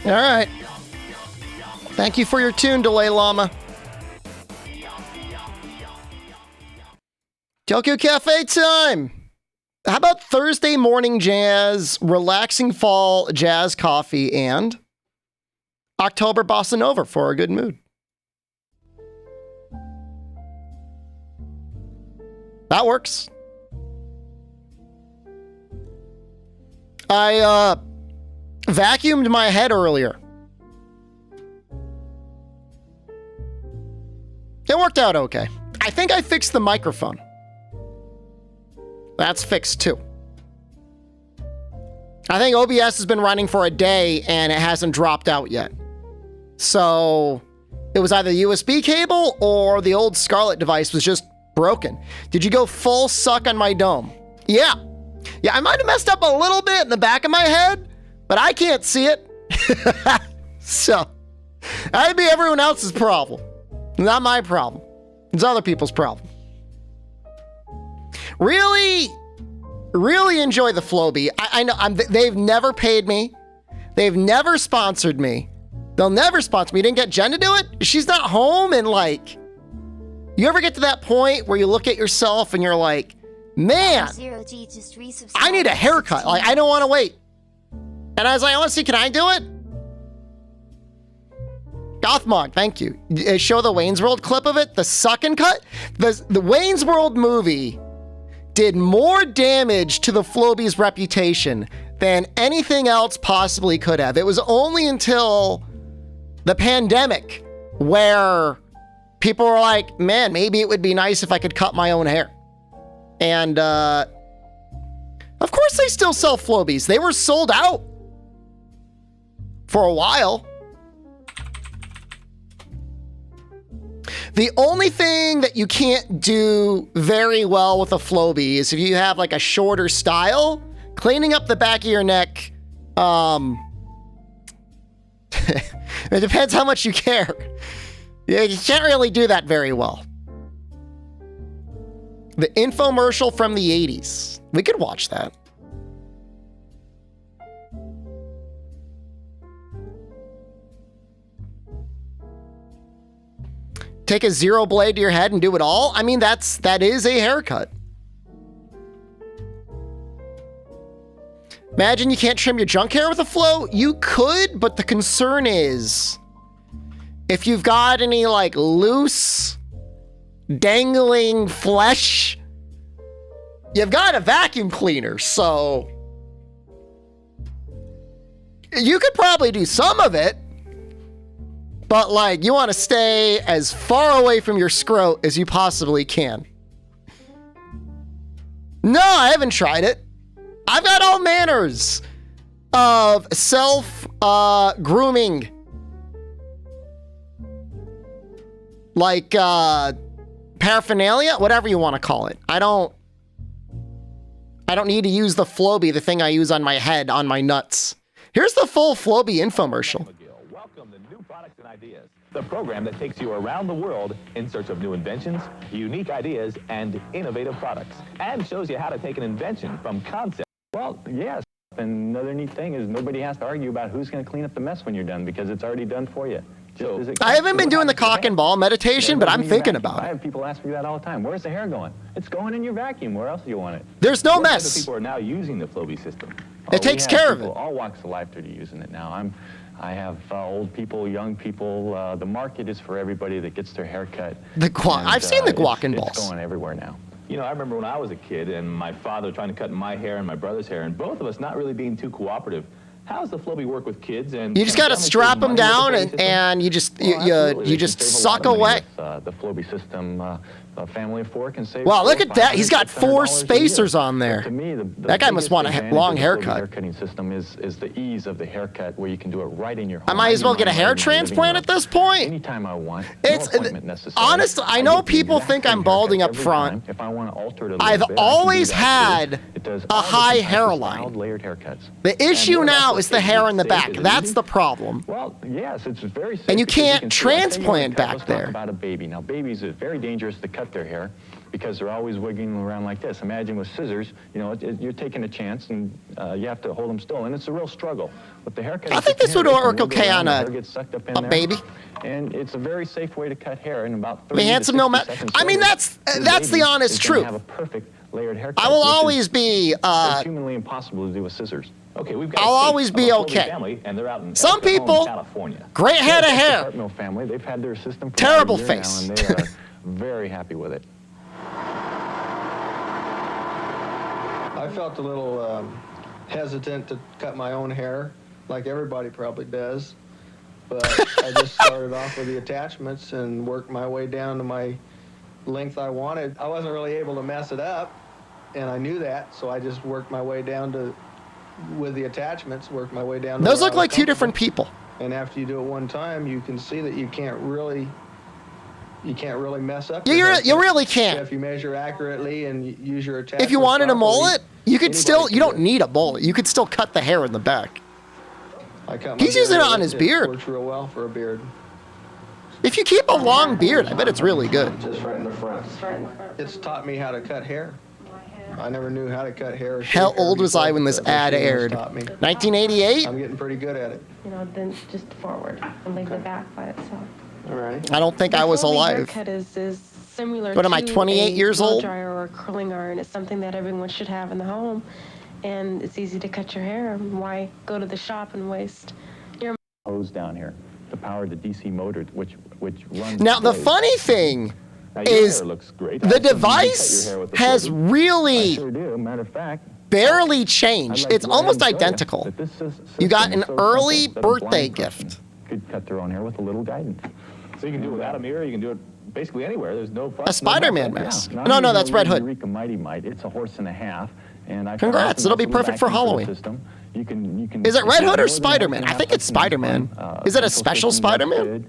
All right. Thank you for your tune, Delay Llama. Tokyo Cafe time. How about Thursday morning jazz, relaxing fall jazz coffee, and October bossa nova for a good mood? That works. I vacuumed my head earlier. It worked out okay. I think I fixed the microphone. That's fixed too. I think OBS has been running for a day and it hasn't dropped out yet. So it was either the USB cable or the old Scarlett device was just broken. Did you go full suck on my dome? Yeah. Yeah, I might have messed up a little bit in the back of my head, but I can't see it. So that'd be everyone else's problem. Not my problem. It's other people's problem. Really enjoy the Flowbee. I know they've never paid me. They've never sponsored me. They'll never sponsor me. You didn't get Jen to do it? She's not home, and like, you ever get to that point where you look at yourself and you're like, man, I need a haircut. Like, I don't want to wait. And I was like, honestly, can I do it? Gothmog, thank you. Show the Wayne's World clip of it. The suck and cut. The Wayne's World movie did more damage to the Flowbee's reputation than anything else possibly could have. It was only until the pandemic where people were like, man, maybe it would be nice if I could cut my own hair. And of course they still sell Flowbees. They were sold out for a while. The only thing that you can't do very well with a Flowbee is if you have like a shorter style, cleaning up the back of your neck, it depends how much you care. You can't really do that very well. The infomercial from the 80s. We could watch that. Take a zero blade to your head and do it all? I mean, that is a haircut. Imagine you can't trim your junk hair with a flow. You could, but the concern is if you've got any like loose, dangling flesh, you've got a vacuum cleaner, so you could probably do some of it. But like, you want to stay as far away from your scrot as you possibly can. No, I haven't tried it. I've got all manners of self-grooming. Like, paraphernalia, whatever you want to call it. I don't need to use the Flowbee, the thing I use on my head, on my nuts. Here's the full Flowbee infomercial. Welcome to New Products and Ideas, the program that takes you around the world in search of new inventions, unique ideas, and innovative products, and shows you how to take an invention from concept. Well, yes. And another neat thing is nobody has to argue about who's going to clean up the mess when you're done because it's already done for you. I haven't been doing the cock and ball meditation, but I'm thinking about it. I have people ask me that all the time. Where's the hair going? It's going in your vacuum. Where else do you want it? There's no mess. People are now using the Flowbee system. It takes care of it. All walks of life are using it now. I have old people, young people. The market is for everybody that gets their hair cut. I've seen the guac and balls. It's going everywhere now. You know, I remember when I was a kid and my father trying to cut my hair and my brother's hair, and both of us not really being too cooperative. How does the Flowbee work with kids? And you just got to strap them down and you just suck away. The Flowbee system, a family of four can save. Wow, look at that! He's got 4 spacers on there. To me, that guy must want a long haircut. The haircutting system is the ease of the haircut, where you can do it right in your home. I might as well get a hair transplant at this point. Anytime I want. It's honestly, I know people think I'm balding up front. If I want to alter it a I've always had a high hairline. Layered haircuts. The issue now is the hair in the back. That's the problem. Well, yes, it's very safe. And you can't transplant back there. Let's talk about a baby. Now, babies are very dangerous to cut their hair. because they're always wiggling around like this. Imagine with scissors, you know, you're taking a chance, and you have to hold them still, and it's a real struggle. With the haircut, I think this would work okay on a baby. And it's a very safe way to cut hair in about 30 I mean, handsome, no matter. I mean, that's the honest truth. Have a perfect layered haircut. I will always be. It's humanly impossible to do with scissors. Okay, we've got I'll always be okay. Family, and they're out in Some people, California. Great head of hair. Hartnell family, they've had their system for Terrible a year face. now, and they are very happy with it. I felt a little hesitant to cut my own hair, like everybody probably does. But I just started off with the attachments and worked my way down to my length I wanted. I wasn't really able to mess it up, and I knew that, so I just worked my way down to, with the attachments, worked my way down to Those where look I was like two different comfortable. people. And after you do it one time, you can see that you can't really mess up. You really can't. If you measure accurately and use your attachments If you wanted a properly, mullet, you could still. anybody You can don't do it. need a mullet. You could still cut the hair in the back. I cut my He's using beard. it on his beard. Works real well for a beard. If you keep a long beard, I bet it's really good. Just right in the front. It's taught me how to cut hair. I never knew how to cut hair. or How shave hair old was I before, when this but ad machine has aired? taught me. 1988? I'm getting pretty good at it. You know, then just forward and leave the back by itself. All right. I don't think I was The Flowbee alive. haircut is similar What am I, to 28 a years blow old? dryer or a curling iron. It's something that everyone should have in the home, and it's easy to cut your hair. Why go to the shop and waste your Hose down here to power the DC motor, which runs. Now, the blades. funny thing Now, your is hair looks great. the I assume you cut device your hair with the has Flowbee. I really sure do. Matter of fact, barely I'd changed. like It's to go ahead almost and show you identical. that this You got system an is so early simple that a birthday blind person gift. Could cut their own hair with a little guidance. So you can do it without a mirror. You can do it basically anywhere. There's no fuss. A Spider-Man no mask. Yeah. No, that's Red Hood. Eureka Mighty Mite. It's a horse and a half. And I Congrats, it'll be perfect for Halloween. You can. Is it Red Hood or more than Spider-Man? one I think it's half Spider-Man. fun. Is it a Central special system, that's Spider-Man? good.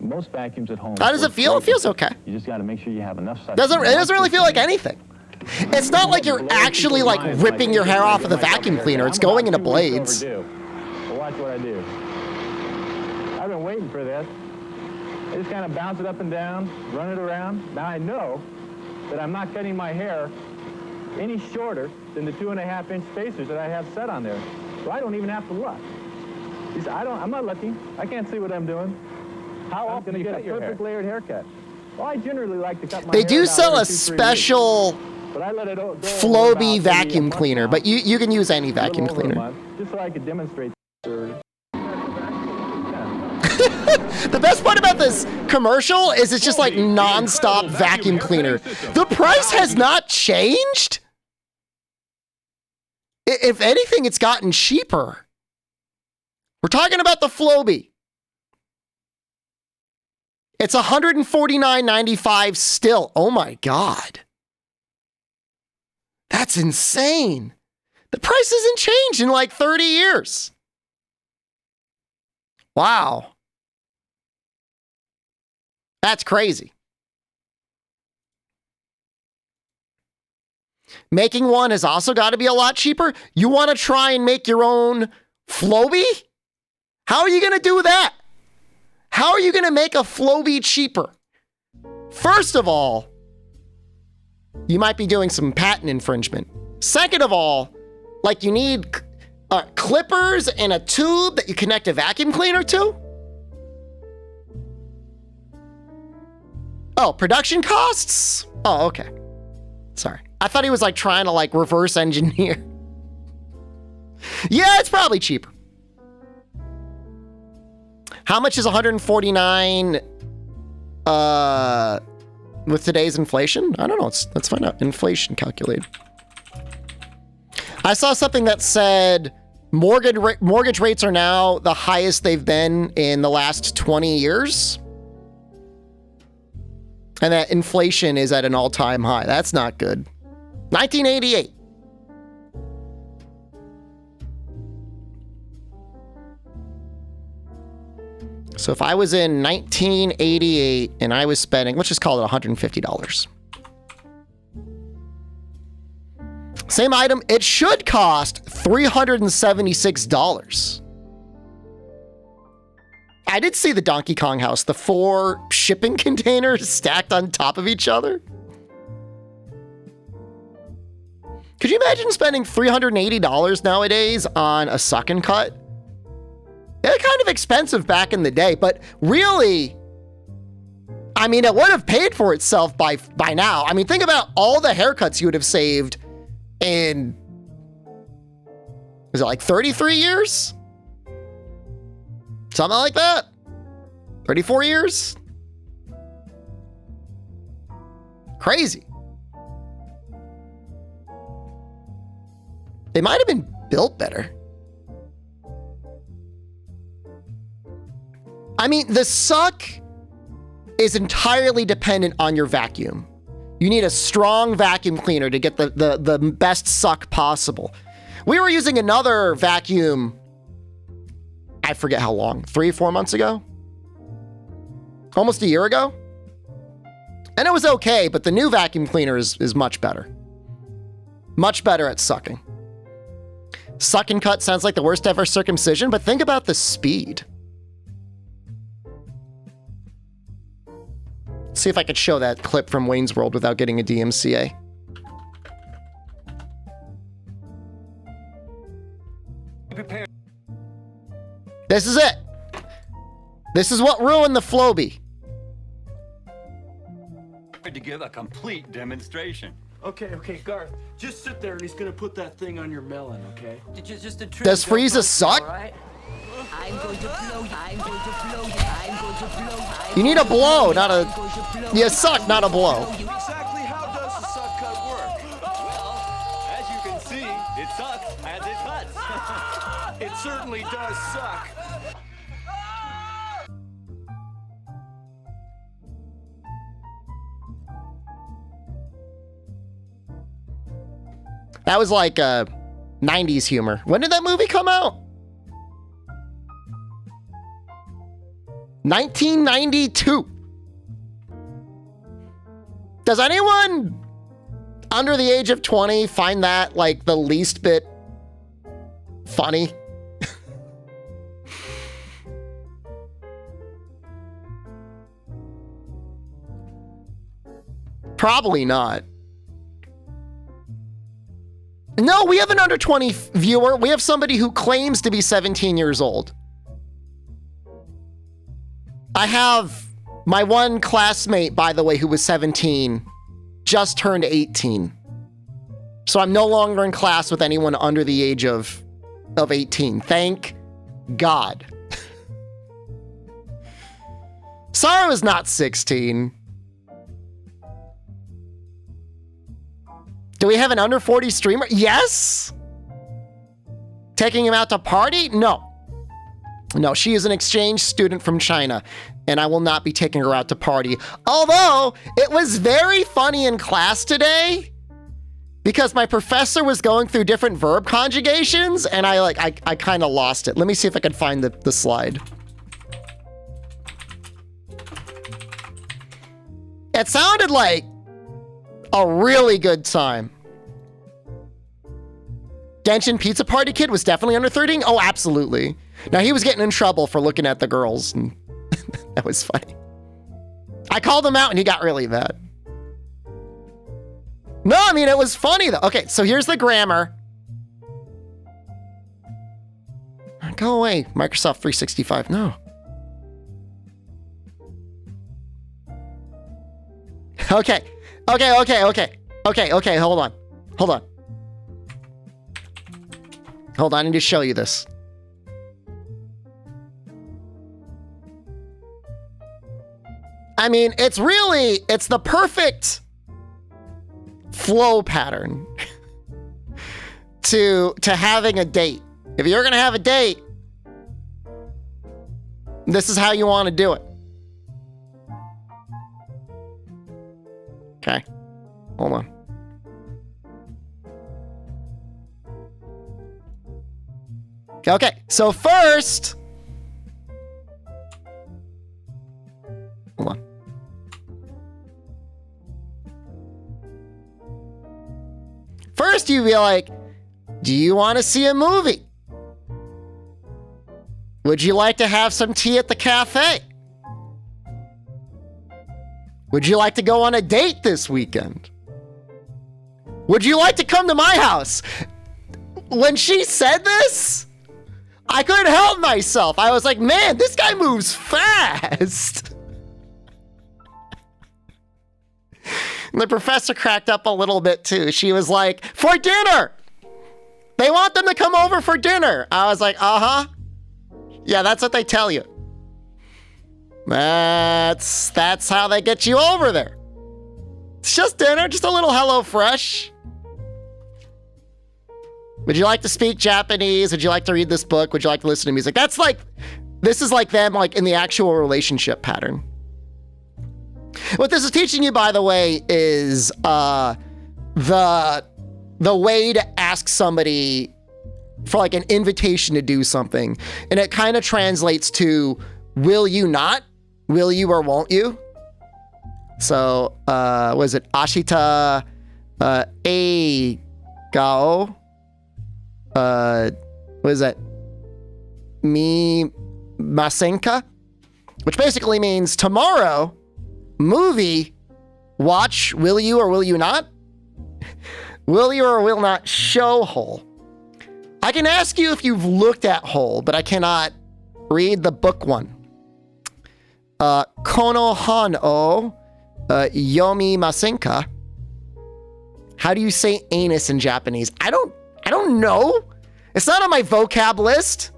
Most vacuums at home. How does it feel? It feels okay. You just got to make sure you have enough. It doesn't really feel like anything. It's not like you're actually like ripping your hair off with a vacuum cleaner. It's going into blades. Well, watch what I do. I've been waiting for this. I just kind of bounce it up and down, run it around. Now I know that I'm not cutting my hair any shorter than the 2.5-inch spacers that I have set on there. So I don't even have to look. You see, I'm not looking. I can't see what I'm doing. How often do you get a perfect layered haircut? Well, I generally like to cut my They hair do about sell every a 2-3 weeks. special But I let it go Flowbee about vacuum maybe a cleaner, month but now. you can use any A little vacuum over a cleaner. month, just so I could demonstrate. The best part about this commercial is it's just like non-stop vacuum cleaner. The price has not changed. If anything, it's gotten cheaper. We're talking about the Flowbee. It's $149.95 still. Oh my God. That's insane. The price hasn't changed in like 30 years. Wow. That's crazy. Making one has also got to be a lot cheaper. You want to try and make your own Flowbee? How are you going to do that? How are you going to make a Flowbee cheaper? First of all, you might be doing some patent infringement. Second of all, like you need clippers and a tube that you connect a vacuum cleaner to? Oh, production costs? Oh, okay. Sorry. I thought he was like trying to like reverse engineer. Yeah, it's probably cheaper. How much is 149 with today's inflation? I don't know. Let's find out. Inflation calculator. I saw something that said mortgage rates are now the highest they've been in the last 20 years. And that inflation is at an all-time high. That's not good. 1988. So if I was in 1988 and I was spending, let's just call it $150. Same item, it should cost $376. I did see the Donkey Kong house, the 4 shipping containers stacked on top of each other. Could you imagine spending $380 nowadays on a suck and cut? They're kind of expensive back in the day, but really, I mean, it would have paid for itself by now. I mean, think about all the haircuts you would have saved in, is it like 33 years? Something like that? 34 years? Crazy. They might have been built better. I mean, the suck is entirely dependent on your vacuum. You need a strong vacuum cleaner to get the best suck possible. We were using another vacuum, I forget how long, 3 or 4 months ago? Almost a year ago? And it was okay, but the new vacuum cleaner is much better. Much better at sucking. Suck and cut sounds like the worst ever circumcision, but think about the speed. See if I could show that clip from Wayne's World without getting a DMCA. This is it. This is what ruined the Flowbee. To give a complete demonstration. Okay, Garth. Just sit there and he's gonna put that thing on your melon, okay? Just a trick. Does Frieza suck? Right? I'm going to blow you. I'm going to blow you. I'm going to blow you. You need a blow, not a... You suck, not a blow. Exactly how does the suck cut work? Well, as you can see, it sucks as it cuts. It certainly does suck. That was like 90s humor. When did that movie come out? 1992. Does anyone under the age of 20 find that like the least bit funny? Probably not. No, we have an under 20 viewer. We have somebody who claims to be 17 years old. I have my one classmate, by the way, who was 17, just turned 18. So I'm no longer in class with anyone under the age of 18. Thank God. Sarah was not 16. Do we have an under 40 streamer? Yes. Taking him out to party? No. No, she is an exchange student from China, and I will not be taking her out to party. Although, it was very funny in class today because my professor was going through different verb conjugations, and I kind of lost it. Let me see if I can find the slide. It sounded like a really good time. Genshin Pizza Party Kid was definitely under 13? Oh, absolutely. Now, he was getting in trouble for looking at the girls, and that was funny. I called him out, and he got really mad. No, I mean, it was funny, though. Okay, so here's the grammar. Go away, Microsoft 365. No. Okay, hold on. Hold on, I need to show you this. I mean, it's the perfect flow pattern to having a date. If you're gonna have a date, this is how you want to do it. Okay, hold on. Okay, so first, hold on. First, you'd be like, do you want to see a movie? Would you like to have some tea at the cafe? Would you like to go on a date this weekend? Would you like to come to my house? When she said this, I couldn't help myself. I was like, man, this guy moves fast. And the professor cracked up a little bit too. She was like, for dinner. They want them to come over for dinner. I was like, uh-huh. Yeah, that's what they tell you. That's how they get you over there. It's just dinner, just a little HelloFresh. Would you like to speak Japanese? Would you like to read this book? Would you like to listen to music? This is like them like in the actual relationship pattern. What this is teaching you, by the way, is the way to ask somebody for like an invitation to do something. And it kind of translates to, will you not? Will you or won't you? So, was it Ashita A Gao? What is that? Mi Masenka? Which basically means tomorrow, movie, watch, will you or will you not? Will you or will not show Whole? I can ask you if you've looked at Whole, but I cannot read the book one. Kono han o yomi masenka. How do you say anus in Japanese? I don't know. It's not on my vocab list.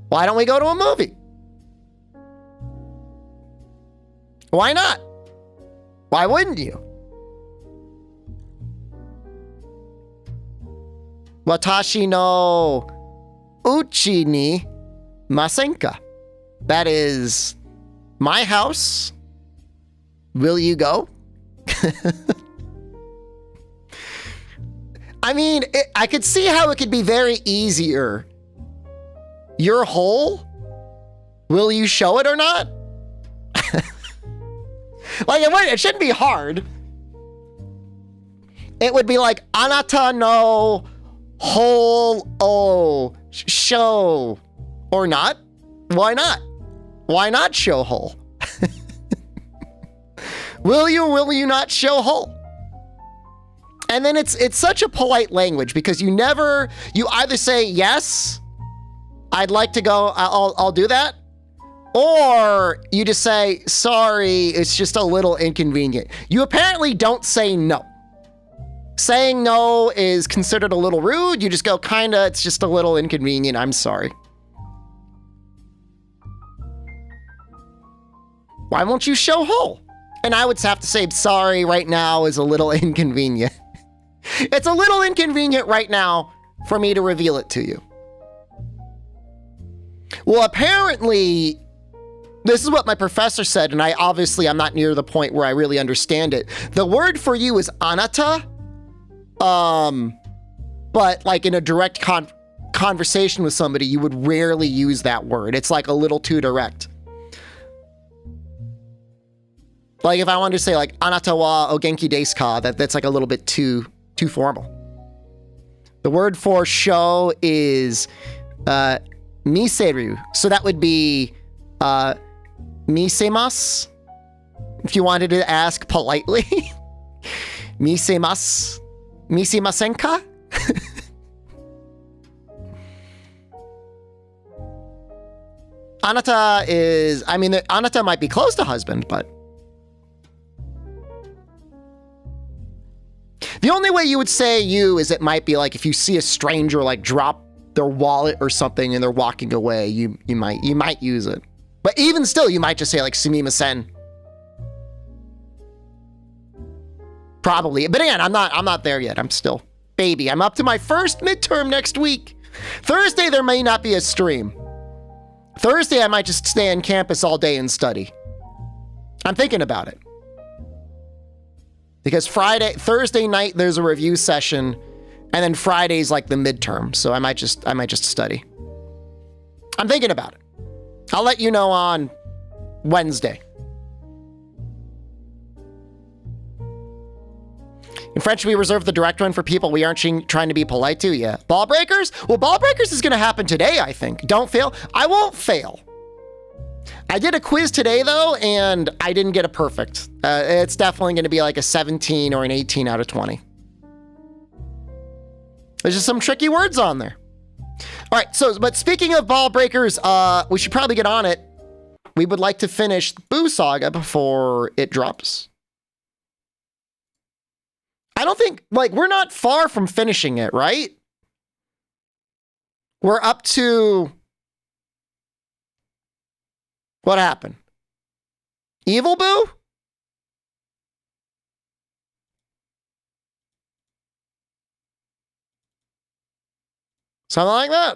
Why don't we go to a movie? Why not? Why wouldn't you? Watashi no uchi ni masenka. That is my house. Will you go? I mean, I could see how it could be very easier. Your hole? Will you show it or not? Like, it shouldn't be hard. It would be like, anata no hole o show. Or not. Why not? Why not show hole? Will you or will you not show hole? And then it's such a polite language because you either say, yes, I'd like to go, I'll do that. Or you just say, sorry, it's just a little inconvenient. You apparently don't say no. Saying no is considered a little rude. You just go, kinda, it's just a little inconvenient. I'm sorry. Why won't you show Whole? And I would have to say, sorry, right now is a little inconvenient. It's a little inconvenient right now for me to reveal it to you. Well, apparently, this is what my professor said, and I'm not near the point where I really understand it. The word for you is anata, but like in a direct conversation with somebody, you would rarely use that word. It's like a little too direct. Like if I wanted to say like anata wa o genki desu ka, that's like a little bit too formal. The word for show is miseru. So that would be misemasu. If you wanted to ask politely. Misemasu. Misemasen ka? Anata is, anata might be close to husband, but the only way you would say you is it might be like if you see a stranger like drop their wallet or something and they're walking away, you might use it. But even still, you might just say like sumimasen. Probably. But again, I'm not there yet. I'm still baby. I'm up to my first midterm next week. Thursday there may not be a stream. Thursday I might just stay on campus all day and study. I'm thinking about it. Because Thursday night there's a review session, and then Friday's like the midterm, so I might just study. I'm thinking about it. I'll let you know on Wednesday. In French, we reserve the direct one for people we aren't trying to be polite to. Yeah. Ball breakers? Well, ball breakers is going to happen today, I think. Don't fail. I won't fail. I did a quiz today, though, and I didn't get a perfect. It's definitely going to be like a 17 or an 18 out of 20. There's just some tricky words on there. All right, so, but speaking of ball breakers, we should probably get on it. We would like to finish Boo Saga before it drops. I don't think, like, we're not far from finishing it, right? We're up to... What happened? Evil Boo? Something like that.